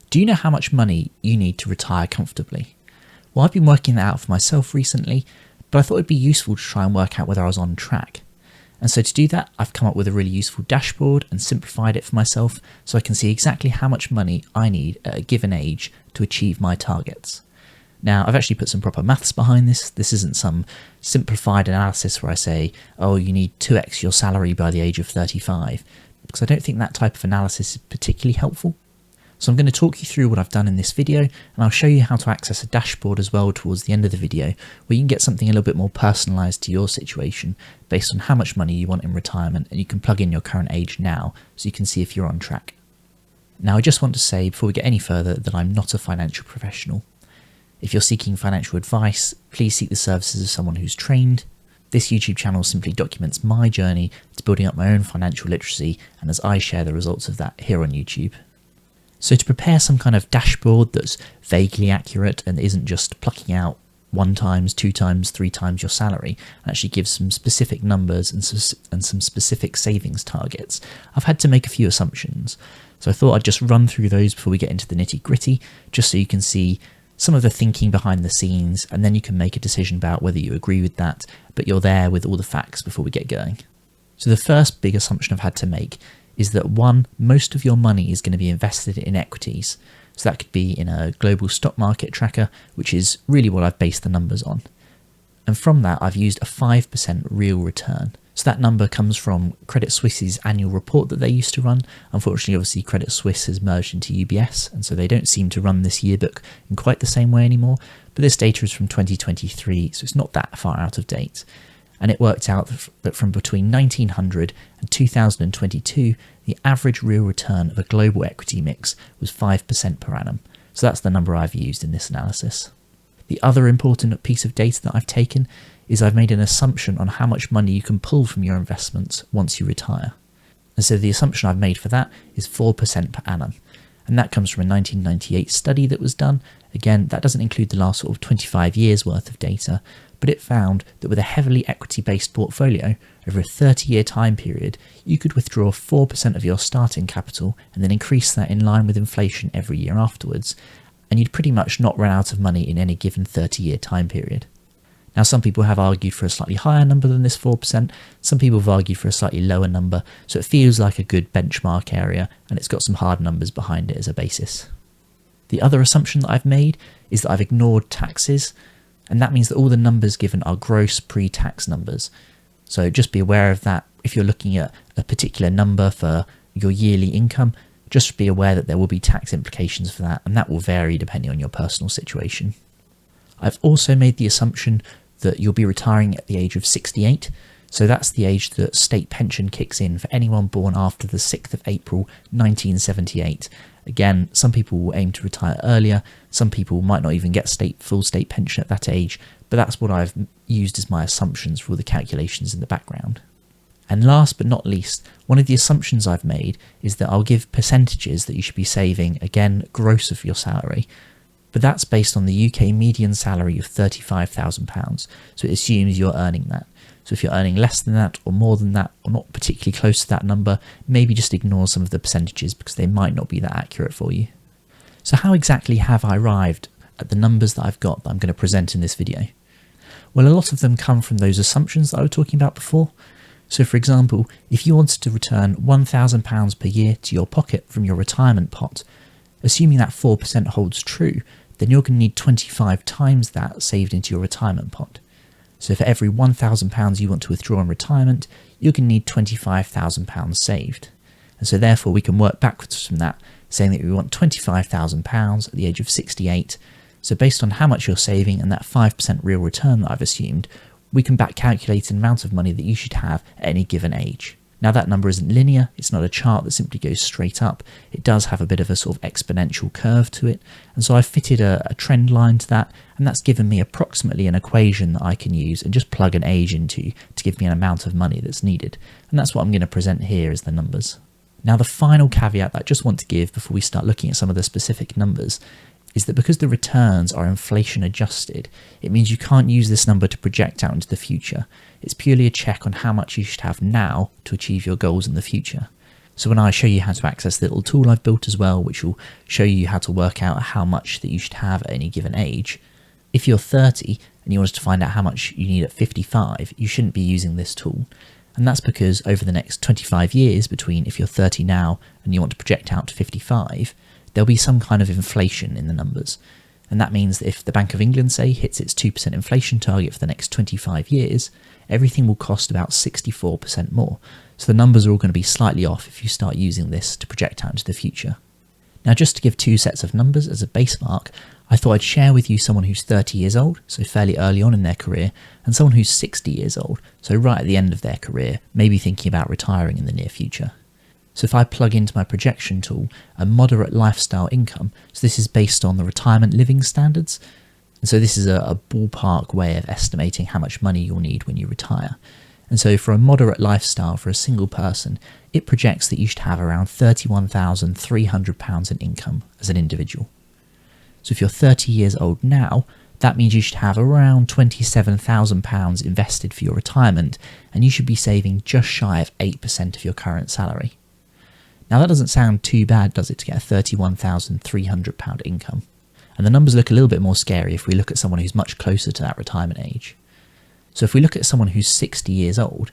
Do you know how much money you need to retire comfortably? Well, I've been working that out for myself recently, but I thought it'd be useful to try and work out whether I was on track. And so to do that, I've come up with a really useful dashboard and simplified it for myself so I can see exactly how much money I need at a given age to achieve my targets. Now, I've actually put some proper maths behind this. This isn't some simplified analysis where I say, oh, you need 2x your salary by the age of 35, because I don't think that type of analysis is particularly helpful. So I'm going to talk you through what I've done in this video, and I'll show you how to access a dashboard as well towards the end of the video, where you can get something a little bit more personalised to your situation based on how much money you want in retirement, and you can plug in your current age now so you can see if you're on track. Now, I just want to say before we get any further that I'm not a financial professional. If you're seeking financial advice, please seek the services of someone who's trained. This YouTube channel simply documents my journey to building up my own financial literacy, and as I share the results of that here on YouTube. So to prepare some kind of dashboard that's vaguely accurate and isn't just plucking out 1 times, 2 times, 3 times your salary, and actually gives some specific numbers and some specific savings targets, I've had to make a few assumptions. So I thought I'd just run through those before we get into the nitty-gritty, just so you can see some of the thinking behind the scenes, and then you can make a decision about whether you agree with that, but you're there with all the facts before we get going. So the first big assumption I've had to make is that 1, most of your money is going to be invested in equities. So that could be in a global stock market tracker, which is really what I've based the numbers on. And from that, I've used a 5% real return. So that number comes from Credit Suisse's annual report that they used to run. Unfortunately, obviously, Credit Suisse has merged into UBS, and so they don't seem to run this yearbook in quite the same way anymore. But this data is from 2023, so it's not that far out of date. And it worked out that from between 1900 and 2022, the average real return of a global equity mix was 5% per annum. So that's the number I've used in this analysis. The other important piece of data that I've taken is I've made an assumption on how much money you can pull from your investments once you retire. And so the assumption I've made for that is 4% per annum. And that comes from a 1998 study that was done. Again, that doesn't include the last sort of 25 years worth of data, but it found that with a heavily equity-based portfolio over a 30-year time period, you could withdraw 4% of your starting capital and then increase that in line with inflation every year afterwards, and you'd pretty much not run out of money in any given 30-year time period. Now, some people have argued for a slightly higher number than this 4%, some people have argued for a slightly lower number, so it feels like a good benchmark area, and it's got some hard numbers behind it as a basis. The other assumption that I've made is that I've ignored taxes, and that means that all the numbers given are gross pre-tax numbers. So just be aware of that. If you're looking at a particular number for your yearly income, just be aware that there will be tax implications for that, and that will vary depending on your personal situation. I've also made the assumption that you'll be retiring at the age of 68. So that's the age that state pension kicks in for anyone born after the 6th of April 1978. Again, some people will aim to retire earlier, some people might not even get full state pension at that age, but that's what I've used as my assumptions for all the calculations in the background. And last but not least, one of the assumptions I've made is that I'll give percentages that you should be saving, again, gross of your salary, but that's based on the UK median salary of £35,000, so it assumes you're earning that. So if you're earning less than that or more than that or not particularly close to that number, maybe just ignore some of the percentages because they might not be that accurate for you. So how exactly have I arrived at the numbers that I've got that I'm going to present in this video? Well, a lot of them come from those assumptions that I was talking about before. So for example, if you wanted to return £1,000 per year to your pocket from your retirement pot, assuming that 4% holds true, then you're going to need 25 times that saved into your retirement pot. So for every £1,000 you want to withdraw in retirement, you're going to need £25,000 saved. And so therefore we can work backwards from that, saying that we want £25,000 at the age of 68. So based on how much you're saving and that 5% real return that I've assumed, we can back calculate an amount of money that you should have at any given age. Now that number isn't linear, it's not a chart that simply goes straight up, it does have a bit of a sort of exponential curve to it, and so I've fitted a trend line to that, and that's given me approximately an equation that I can use and just plug an age into to give me an amount of money that's needed, and that's what I'm going to present here as the numbers. Now the final caveat that I just want to give before we start looking at some of the specific numbers is that because the returns are inflation adjusted, it means you can't use this number to project out into the future. It's purely a check on how much you should have now to achieve your goals in the future. So when I show you how to access the little tool I've built as well, which will show you how to work out how much that you should have at any given age, if you're 30 and you wanted to find out how much you need at 55, you shouldn't be using this tool. And that's because over the next 25 years, between if you're 30 now and you want to project out to 55, there'll be some kind of inflation in the numbers. And that means that if the Bank of England, say, hits its 2% inflation target for the next 25 years, everything will cost about 64% more. So the numbers are all going to be slightly off if you start using this to project out into the future. Now, just to give two sets of numbers as a base mark, I thought I'd share with you someone who's 30 years old, so fairly early on in their career, and someone who's 60 years old, so right at the end of their career, maybe thinking about retiring in the near future. So if I plug into my projection tool a moderate lifestyle income, so this is based on the retirement living standards, and so this is a ballpark way of estimating how much money you'll need when you retire. And so for a moderate lifestyle for a single person, it projects that you should have around £31,300 in income as an individual. So if you're 30 years old now, that means you should have around £27,000 invested for your retirement, and you should be saving just shy of 8% of your current salary. Now that doesn't sound too bad, does it, to get a £31,300 income? And the numbers look a little bit more scary if we look at someone who's much closer to that retirement age. So if we look at someone who's 60 years old,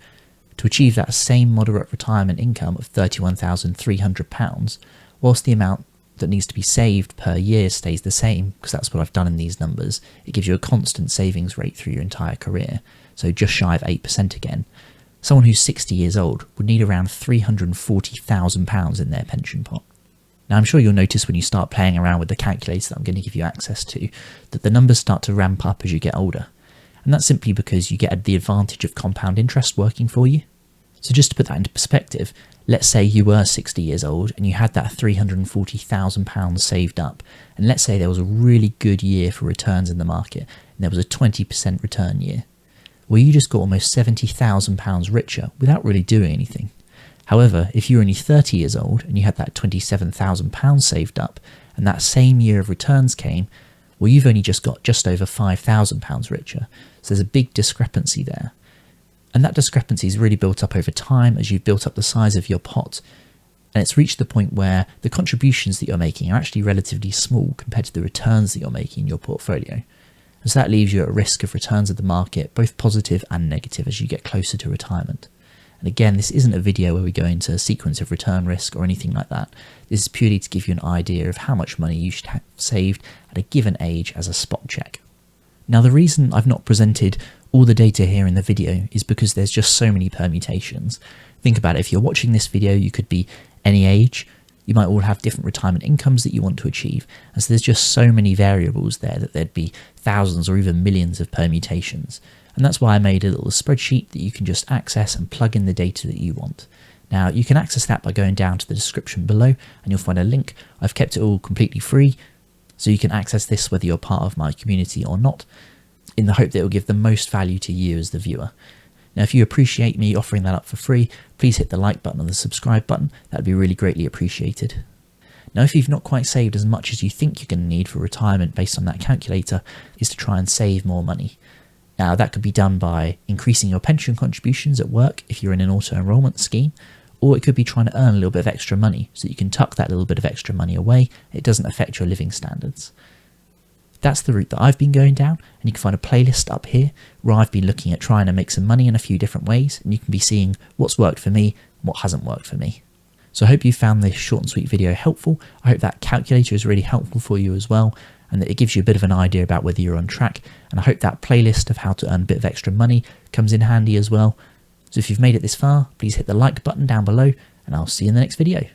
to achieve that same moderate retirement income of £31,300, whilst the amount that needs to be saved per year stays the same, because that's what I've done in these numbers, it gives you a constant savings rate through your entire career, so just shy of 8% again. Someone who's 60 years old would need around £340,000 in their pension pot. Now I'm sure you'll notice when you start playing around with the calculator that I'm going to give you access to, that the numbers start to ramp up as you get older. And that's simply because you get the advantage of compound interest working for you. So just to put that into perspective, let's say you were 60 years old and you had that £340,000 saved up, and let's say there was a really good year for returns in the market, and there was a 20% return year. Well, you just got almost £70,000 richer without really doing anything. However, if you were only 30 years old and you had that £27,000 saved up, and that same year of returns came, well, you've only just got just over £5,000 richer. So there's a big discrepancy there. And that discrepancy is really built up over time as you've built up the size of your pot. And it's reached the point where the contributions that you're making are actually relatively small compared to the returns that you're making in your portfolio. And so that leaves you at risk of returns of the market, both positive and negative, as you get closer to retirement. And again, this isn't a video where we go into a sequence of return risk or anything like that. This is purely to give you an idea of how much money you should have saved at a given age as a spot check. Now, the reason I've not presented all the data here in the video is because there's just so many permutations. Think about it, if you're watching this video, you could be any age. You might all have different retirement incomes that you want to achieve. And so there's just so many variables there that there'd be thousands or even millions of permutations. And that's why I made a little spreadsheet that you can just access and plug in the data that you want. Now, you can access that by going down to the description below and you'll find a link. I've kept it all completely free, so you can access this whether you're part of my community or not, in the hope that it will give the most value to you as the viewer. Now, if you appreciate me offering that up for free, please hit the like button or the subscribe button. That would be really greatly appreciated. Now, if you've not quite saved as much as you think you're going to need for retirement based on that calculator, is to try and save more money. Now, that could be done by increasing your pension contributions at work if you're in an auto-enrollment scheme, or it could be trying to earn a little bit of extra money so you can tuck that little bit of extra money away. It doesn't affect your living standards. That's the route that I've been going down, and you can find a playlist up here where I've been looking at trying to make some money in a few different ways, and you can be seeing what's worked for me and what hasn't worked for me. So I hope you found this short and sweet video helpful. I hope that calculator is really helpful for you as well, and that it gives you a bit of an idea about whether you're on track, and I hope that playlist of how to earn a bit of extra money comes in handy as well. So if you've made it this far, please hit the like button down below, and I'll see you in the next video.